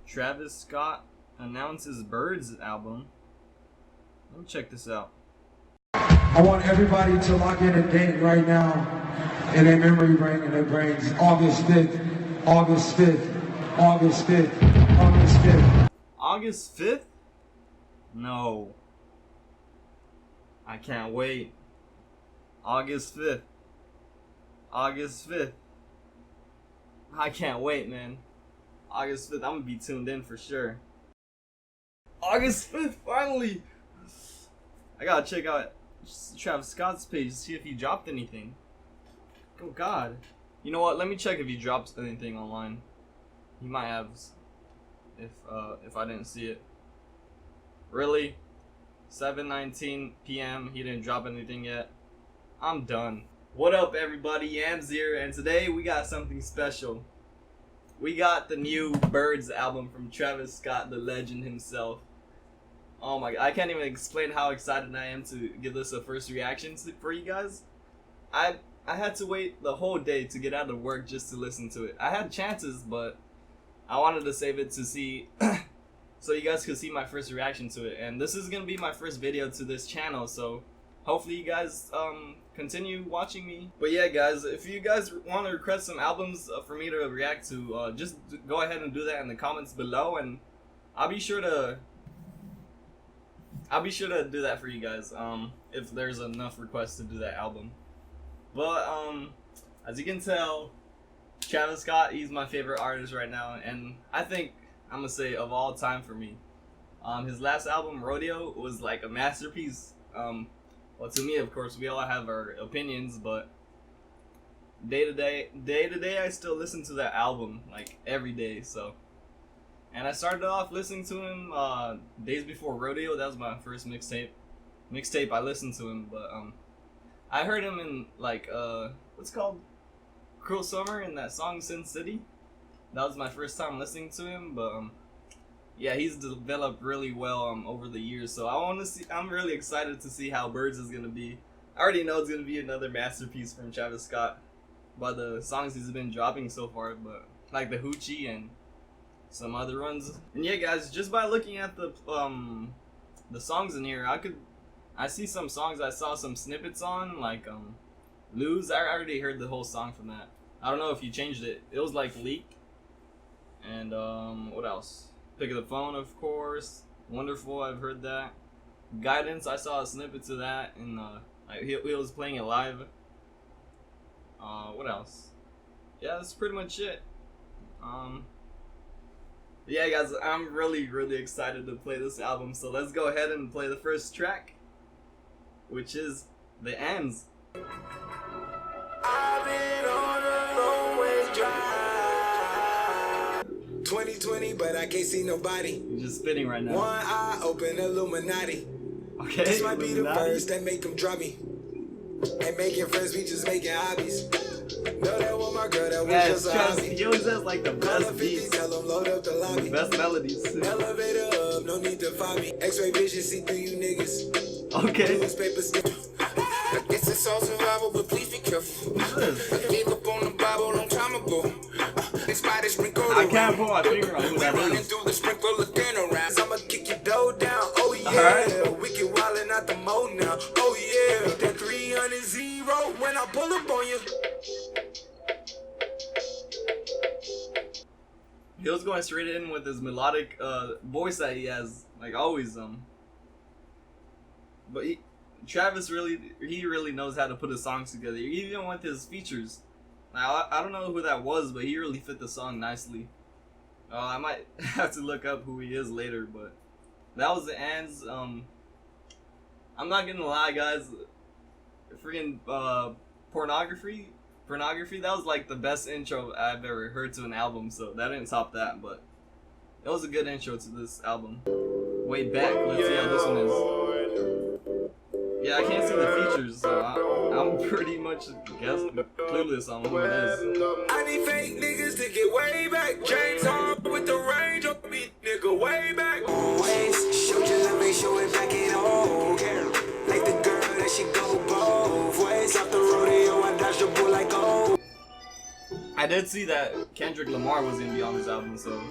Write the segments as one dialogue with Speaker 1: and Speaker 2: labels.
Speaker 1: Travis Scott announces Birds album. Let me check this out.
Speaker 2: I want everybody to lock in a date right now in their memory brain and their brains. August 5th, August 5th, August 5th, August 5th.
Speaker 1: August 5th? No. I can't wait. August 5th. August 5th. I can't wait, man. August 5th, I'm gonna be tuned in for sure. August 5th, finally! I gotta check out Travis Scott's page to see if he dropped anything. Oh god. You know what, let me check if he drops anything online. He might have, if I didn't see it. Really? 7:19 p.m. He didn't drop anything yet. I'm done. What up, everybody? Yams here, and today we got something special. We got the new Birds album from Travis Scott, the legend himself. Oh my god, I can't even explain how excited I am to give this a first reaction for you guys. I had to wait the whole day to get out of work just to listen to it. I had chances, but I wanted to save it to see so you guys could see my first reaction to it. And this is gonna be my first video to this channel, so hopefully you guys continue watching me. But yeah, guys, if you guys want to request some albums for me to react to, just go ahead and do that in the comments below, and I'll be sure to do that for you guys if there's enough requests to do that album. But as you can tell, Travis Scott, he's my favorite artist right now, and I think I'm gonna say of all time for me. His last album, Rodeo, was like a masterpiece. Well, to me, of course, we all have our opinions, but day to day, I still listen to that album like every day. So, and I started off listening to him days before Rodeo. That was my first mixtape I listened to him, but I heard him in like what's it called, Cruel Summer, in that song Sin City. That was my first time listening to him, but yeah, he's developed really well over the years. So I'm really excited to see how Birds is gonna be. I already know it's gonna be another masterpiece from Travis Scott by the songs he's been dropping so far, but like the Hoochie and some other ones. And yeah, guys, just by looking at the songs in here, I see some songs I saw some snippets on, like Lose. I already heard the whole song from that. I don't know if you changed it. It was like leaked. And what else? Pick up the Phone, of course. Wonderful, I've heard that. Guidance, I saw a snippet to that, and he was playing it live. What else? Yeah, that's pretty much it. Yeah, guys, I'm really excited to play this album, so let's go ahead and play the first track, which is The Ends.
Speaker 3: I've been on a long way drive. 2020, but I can't see nobody.
Speaker 1: He's just spinning right now.
Speaker 3: One eye open, Illuminati.
Speaker 1: Okay,
Speaker 3: this might be the
Speaker 1: Illuminati.
Speaker 3: first that make them drop me. Ain't making friends, we just making hobbies. Know that was my girl, that was just a hobby.
Speaker 1: He always has like the best beats,
Speaker 3: tell them load up the lobby.
Speaker 1: best melodies.
Speaker 3: Elevator up, no need to find me. X-ray vision, see through you niggas.
Speaker 1: Okay.
Speaker 3: Newspaper skip. This is all survival, but please be careful. I gave up on the Bible a long time ago.
Speaker 1: I can't put my finger on who that is.
Speaker 3: Through the sprinkle again around. I'ma kick your dough down. Oh yeah.
Speaker 1: Right.
Speaker 3: We get wildin' out the mode now. Oh yeah. That 300 when I pull up on you.
Speaker 1: He was going straight in with his melodic voice that he has, like always. But Travis really knows how to put his songs together, even with his features. Now, I don't know who that was, but he really fit the song nicely. I might have to look up who he is later, but that was The Ends. I'm not gonna lie, guys. Freaking pornography, that was like the best intro I've ever heard to an album, so that didn't top that, but it was a good intro to this album. Way back, let's see how this one is. Yeah, I can't see the features, so I'm pretty much clueless on who it is.
Speaker 3: I need fake niggas to get way back. James Hard with the range on me, nigga, way back. Always show you love me, show it back it all. Like the girl that she go both ways. Off the rodeo, I dash the bull like gold.
Speaker 1: I did see that Kendrick Lamar was gonna be on this album, so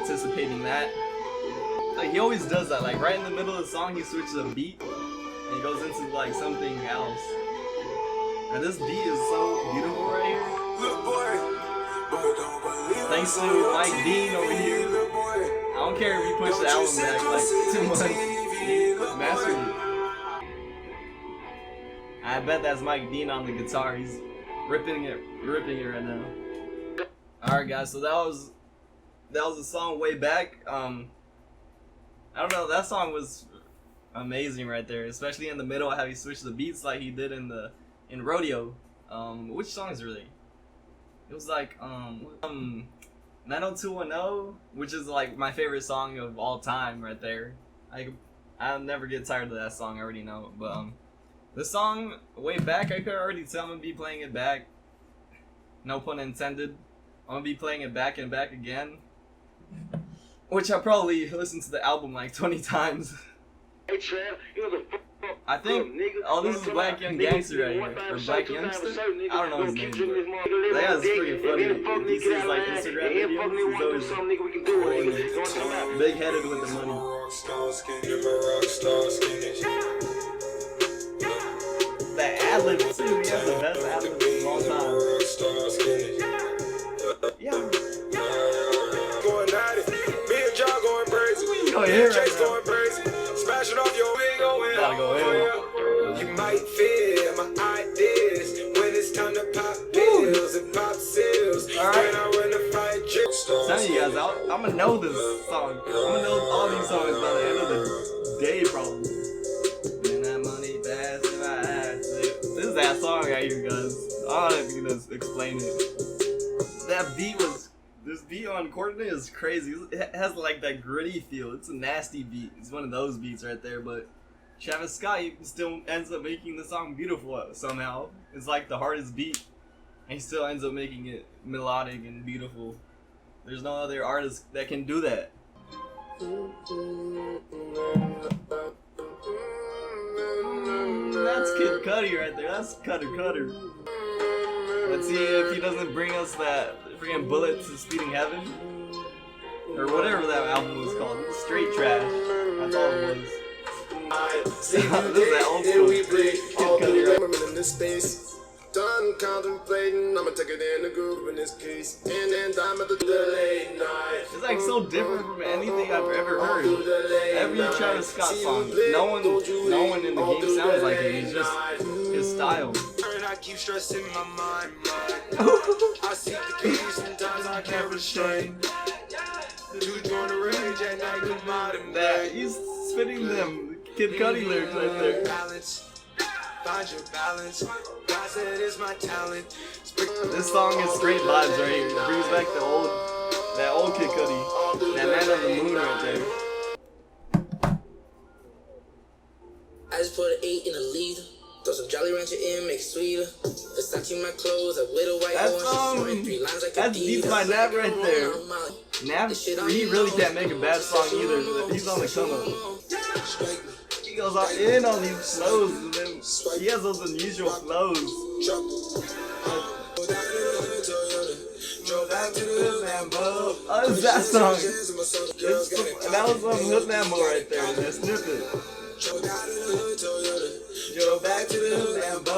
Speaker 1: anticipating that. Like, he always does that. Like, right in the middle of the song, he switches a beat and he goes into like something else. And this beat is so beautiful right here. Thanks to Mike Dean over here. I don't care if he pushed the album back like 2 months. He mastered it. I bet that's Mike Dean on the guitar. He's ripping it right now. Alright guys, so that was a song Way Back. I don't know, that song was amazing right there, especially in the middle how he switched the beats like he did in Rodeo. Which song is really? It was like 90210, which is like my favorite song of all time right there. I'll never get tired of that song, I already know. But the song Way Back, I could already tell I'm gonna be playing it back. No pun intended. I'm gonna be playing it back and back again. Which I probably listened to the album like 20 times. I think, oh, this is Black Young Gangster right here, or Black Youngster? I don't know his name, but that guy's freaking funny. He sees like Instagram videos, he's always big-headed with the money. That ad-lib too, he has the best ad-lib of all time. Yeah. Going at it, me and John going crazy. Going here right now. Smashing off your wing, going gotta go here. You might feel my ideas when it's time to pop pills and pop seals. Alright. Some of you guys, I'm gonna know this song. I'm gonna know all these songs by the end of the day, probably. When that money fast if I had to. This is that song right here, guys. I don't know if you can just explain it. That beat was. This beat on Courtney is crazy. It has like that gritty feel. It's a nasty beat. It's one of those beats right there. But Travis Scott still ends up making the song beautiful somehow. It's like the hardest beat, and he still ends up making it melodic and beautiful. There's no other artist that can do that. That's Kid Cudi right there. That's Cutter. Let's see if he doesn't bring us that freaking Bullet to Speeding Heaven, or whatever that album was called. It was straight trash. That's all it was. This is that old school Kid Cudi right.
Speaker 4: Done contemplating, I'ma take it in the groove in this case. And then I'm at the late night.
Speaker 1: It's like so different from anything I've ever heard. Every Travis Scott song, no one in the game sounds like him. It's just his style.
Speaker 3: I keep stressing my mind. I see the keys, sometimes I can't restrain. You join the rage at night, good mind.
Speaker 1: That he's spitting them Kid Cudi lyrics right there.
Speaker 3: Find your balance. God said it's my talent.
Speaker 1: This song is straight vibes right here. It brings back that old Kid Cudi, that Man on the Moon right there.
Speaker 5: I just put an 8 in a liter. Throw some Jolly Rancher in, make it sweeter. Versace my clothes, a widow white horse.
Speaker 1: That's Beats by Nav right there. Nav, he really can't make a bad song either. He's on the come up. He goes all in on these flows, and then he has those unusual flows. Oh, it's that song. That was some Hood Lambo right there, that snippet. Drove back to the Lambo.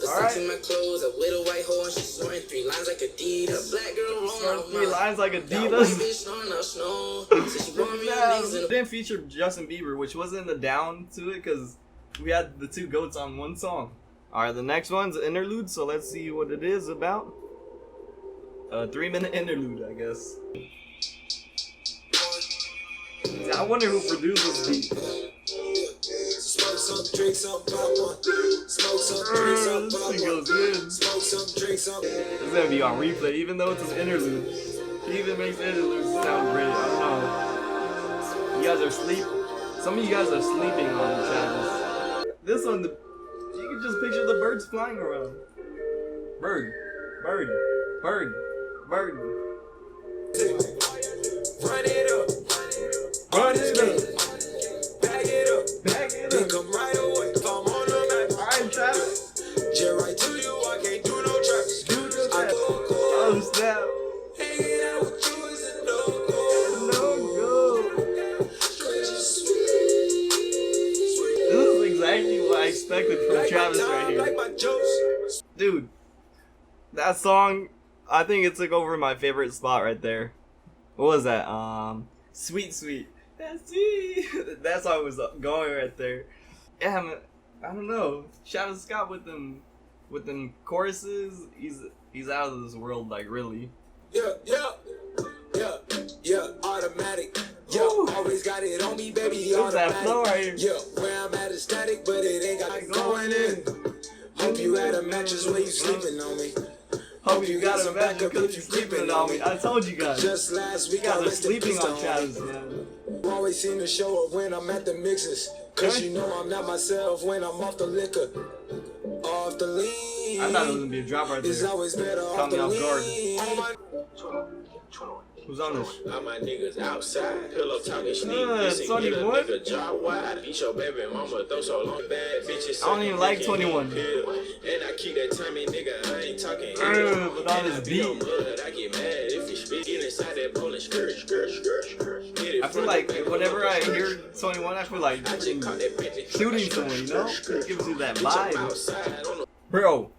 Speaker 1: Alright. My clothes, a widow white hoe, and she's snoring 3 lines like Adidas. Black girl rolling 3 lines like Adidas. Didn't feature Justin Bieber, which wasn't the down to it because we had the 2 goats on one song. Alright, the next one's an interlude, so let's see what it is about. A 3-minute interlude, I guess. I wonder who produced this beat.
Speaker 4: Smoke some, drink some, pop one. Smoke some, drink some, pop one. Smoke some, drink some.
Speaker 1: It's gonna be on replay, even though it's an interlude. He even makes interludes sound great. I don't know. You guys are asleep. Some of you guys are sleeping on the channels. This one, you can just picture the birds flying around. Bird.
Speaker 4: Run it up. Run it up. Bag it up. Then come right away. If I'm on the map.
Speaker 1: Alright, Travis.
Speaker 4: Jet right to you. I can't do no traps.
Speaker 1: Oh, snap.
Speaker 4: Hanging
Speaker 1: that song, I think it took over my favorite spot right there. What was that? Sweet Sweet. That's sweet. That song was going right there. Yeah, man, I don't know. Travis Scott with them choruses, he's out of this world, like really.
Speaker 3: Yeah, automatic. Yeah, always got it on me, baby.
Speaker 1: What's that flow right here?
Speaker 3: Yeah, where I'm at is static, but it ain't got it going in. Hope you had a mattress where you sleeping on me.
Speaker 1: Hope you got a mattress because you sleeping on me. I told you guys.
Speaker 3: Just last week
Speaker 1: You guys
Speaker 3: I
Speaker 1: are
Speaker 3: rested
Speaker 1: sleeping
Speaker 3: peace
Speaker 1: on Travis, man.
Speaker 3: You always seem to show up when I'm at the mixes. Cause you know I'm not myself when I'm off the liquor. Off the lean.
Speaker 1: I thought it was gonna be a drop right
Speaker 3: It's
Speaker 1: there.
Speaker 3: always better
Speaker 1: Caught
Speaker 3: off
Speaker 1: me
Speaker 3: the
Speaker 1: off guard.
Speaker 3: lean.
Speaker 1: Who's on this?
Speaker 6: All my niggas outside, pillow talking sneak.
Speaker 1: It's
Speaker 6: Listen, get a
Speaker 1: 21.
Speaker 6: nigga jaw wide. Beat your baby mama, throw so long. Bad bitches.
Speaker 1: I don't even like 21.
Speaker 6: And I keep that timing, nigga. I ain't talking.
Speaker 1: With all this beat.
Speaker 6: I get mad if you spit. Get inside that bowling skirt.
Speaker 1: I feel like whenever I hear 21, I feel like shooting someone, you know? It gives you that vibe. Bro,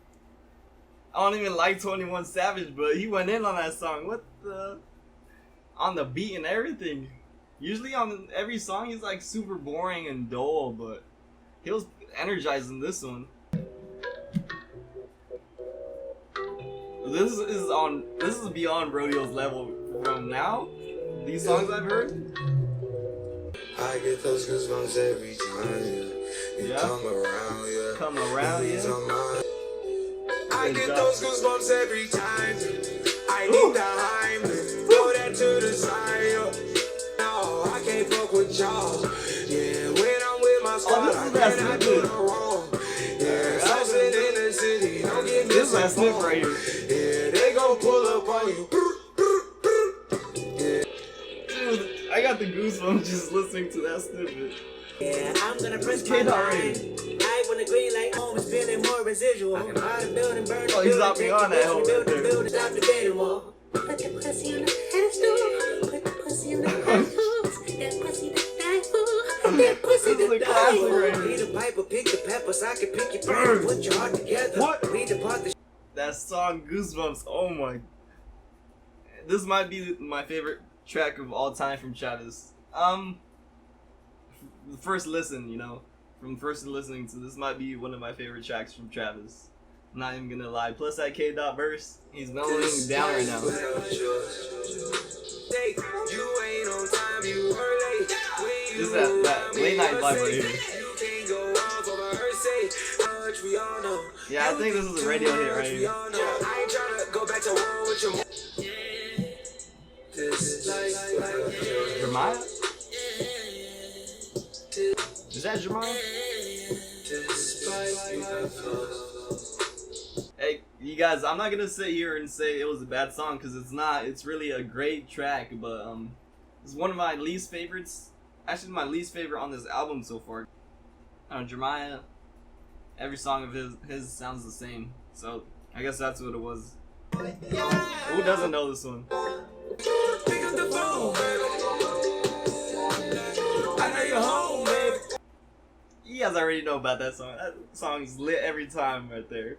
Speaker 1: I don't even like 21 Savage, but he went in on that song. What the? On the beat and everything. Usually on every song he's like super boring and dull, but he was energizing this one. This is beyond Rodeo's level from now. These songs I've heard.
Speaker 3: I get those goosebumps every time you come around, yeah.
Speaker 1: Come around, yeah.
Speaker 3: I get those goosebumps every time I need the Heimlich. Throw that to the side, yeah. No, I can't fuck with y'all. Yeah, when I'm with my squad, I cannot do no wrong. Yeah, I'm sitting in the city, don't get me.
Speaker 1: This is that sniff right here.
Speaker 3: Yeah, they gon' pull up on you.
Speaker 1: Dude, I got the goosebumps just listening to that snippet.
Speaker 7: Yeah, I'm gonna press
Speaker 1: Kid
Speaker 7: my
Speaker 1: already.
Speaker 7: line. I when the green light home is feeling more residual. I can buy the building, burn the
Speaker 1: Oh, he's
Speaker 7: building,
Speaker 1: not beyond that whole
Speaker 7: build the
Speaker 1: right there.
Speaker 7: building, stop the bedding wall. Put the pussy on the pedestal. Put the pussy on the pedestal. That pussy to die for. That pussy
Speaker 1: This is
Speaker 7: to
Speaker 1: a
Speaker 7: die
Speaker 1: classic
Speaker 7: for.
Speaker 1: right here.
Speaker 7: Read the piper, pick the peppers. I can pick your brain. Put your heart together.
Speaker 1: What?
Speaker 7: Read the part that
Speaker 1: That song Goosebumps, oh my. This might be my favorite track of all time from Travis. The first listen, you know, from first listening to this might be one of my favorite tracks from Travis. I'm not even gonna lie. Plus that K-Dot verse, he's mellowing down right now. This is that late night vibe right here. Yeah, I think this is a radio hit right here. Jeremiah? Is that Jeremiah? Hey, you guys, I'm not gonna sit here and say it was a bad song because it's not. It's really a great track, but it's one of my least favorites. Actually, my least favorite on this album so far. Jeremiah. Every song of his sounds the same, so I guess that's what it was. Who doesn't know this one?
Speaker 3: Pick up the phone, baby. I know you're home, baby.
Speaker 1: You guys already know about that song. That song's lit every time right there.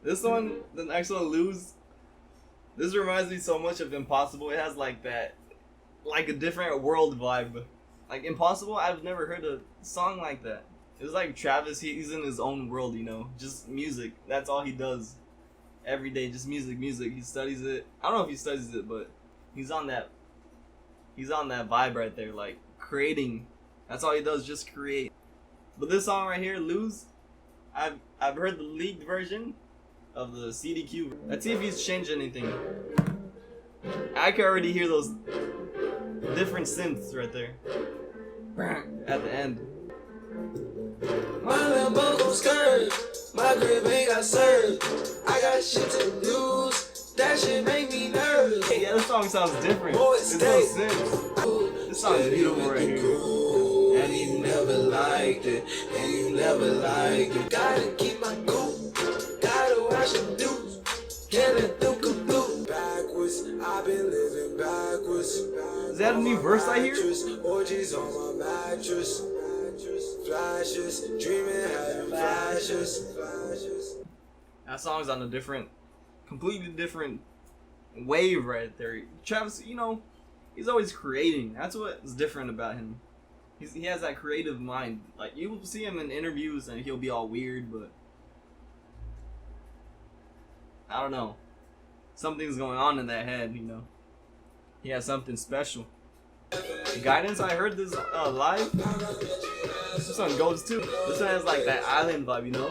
Speaker 1: This one, the next one, Lose. This reminds me so much of Impossible. It has like that, like a different world vibe. Like Impossible, I've never heard a song like that. It's like Travis, he's in his own world, you know, just music. That's all he does. Every day, just music. He studies it. I don't know if he studies it, but he's on that vibe right there, like creating. That's all he does, just create. But this song right here, Lose, I've heard the leaked version of the CDQ. Let's see if he's changed anything. I can already hear those different synths right there at the end.
Speaker 3: My little bungle skirt, my grip ain't got served. I got shit to lose, that shit make me nervous.
Speaker 1: Yeah, this song sounds different.
Speaker 3: Boy,
Speaker 1: It's no sense. This song is beautiful right here.
Speaker 3: And you never liked it, and you never liked it. Gotta keep my cool, gotta watch the dudes. Can't let them conclude. Backwards, I've been living backwards.
Speaker 1: Is that a new verse I hear?
Speaker 3: Orgies on my mattress. Flashes, dreaming, having flashes.
Speaker 1: That song's on a different completely different wave right there. Travis, you know, he's always creating. That's what's different about him. He has that creative mind. Like, you will see him in interviews and he'll be all weird, but I don't know. Something's going on in that head, you know. He has something special. Guidance, I heard this live. This one goes too. This one has like that island vibe, you know,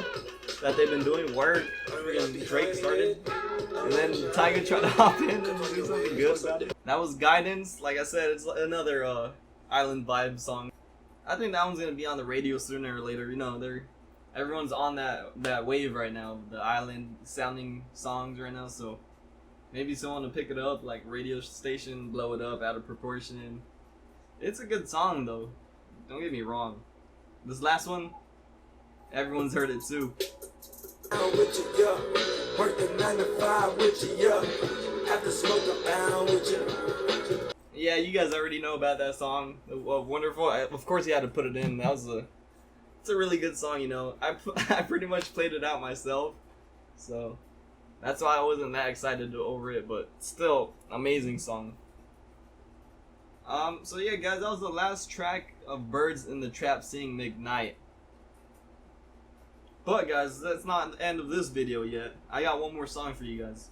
Speaker 1: that they've been doing. Word, freaking Drake started, and then Tiger tried to hop in and do something good about it. That was Guidance. Like I said, it's another island vibe song. I think that one's gonna be on the radio sooner or later. You know, everyone's on that wave right now, the island sounding songs right now. So maybe someone will pick it up, like radio station, blow it up out of proportion. It's a good song though. Don't get me wrong. This last one, everyone's heard it too.
Speaker 3: With you, yeah. Work the 9 to 5 with you, yeah. After smoke a pound with you.
Speaker 1: Yeah, you guys already know about that song. Wonderful. Of course, you had to put it in. It's a really good song, you know. I pretty much played it out myself, so that's why I wasn't that excited over it. But still, amazing song. So yeah, guys, that was the last track of Birds in the Trap singing McKnight. But guys, that's not the end of this video yet. I got one more song for you guys.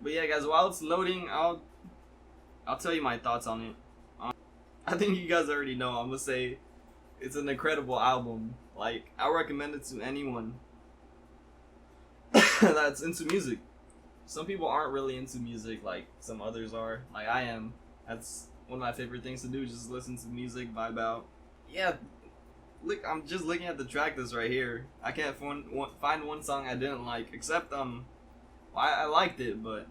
Speaker 1: But yeah, guys, while it's loading, I'll tell you my thoughts on it. I think you guys already know. I'm gonna say it's an incredible album. Like, I recommend it to anyone that's into music. Some people aren't really into music like some others are. Like I am. That's one of my favorite things to do. Just listen to music, vibe out. Yeah. Look, I'm just looking at the track list right here. I can't find one song I didn't like, except I liked it, but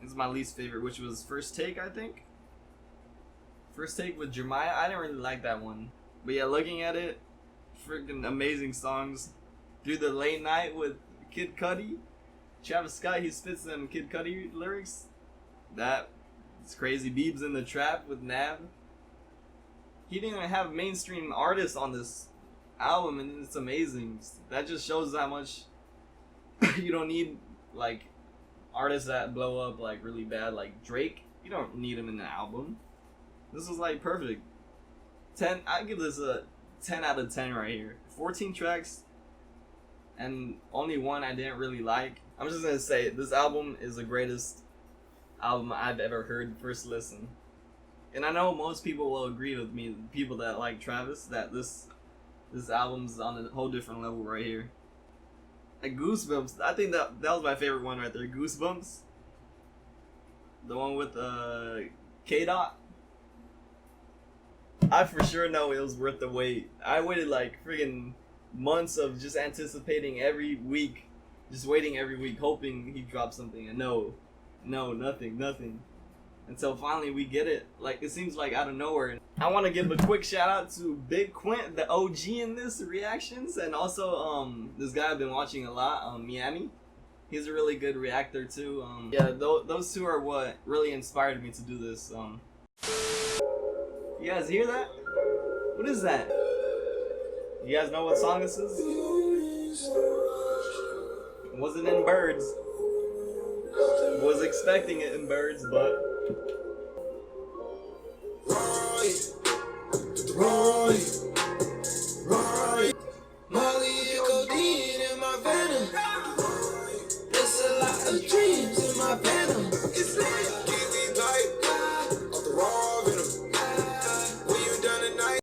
Speaker 1: it's my least favorite, which was First Take, I think. First Take with Jeremiah. I didn't really like that one, but yeah, looking at it, freaking amazing songs. Through the Late Night with Kid Cudi, Travis Scott, he spits them Kid Cudi lyrics. It's crazy. Biebs in the Trap with Nav. He didn't even have mainstream artists on this album, and it's amazing. That just shows how much you don't need like artists that blow up like really bad, like Drake. You don't need him in the album. This was like perfect. 10. I give this a 10 out of 10 right here. 14 tracks, and only one I didn't really like. I'm just gonna say this album is the greatest album I've ever heard first listen. And I know most people will agree with me, people that like Travis, that this album's on a whole different level right here. Like Goosebumps, I think that was my favorite one right there. Goosebumps, the one with K-Dot. I for sure know it was worth the wait. I waited like friggin' months of just anticipating every week, just waiting every week, hoping he dropped something, and no, nothing. Until finally we get it. Like, it seems like out of nowhere. I want to give a quick shout out to BIGQUINT, the OG in this reactions, and also this guy I've been watching a lot, Miami. He's a really good reactor too. Yeah, those two are what really inspired me to do this. You guys hear that? What is that? You guys know what song this is? It wasn't in Birds. Was expecting it in Birds, but
Speaker 3: Right. Molly and codeine in my venom. There's a lot of dreams in my venom.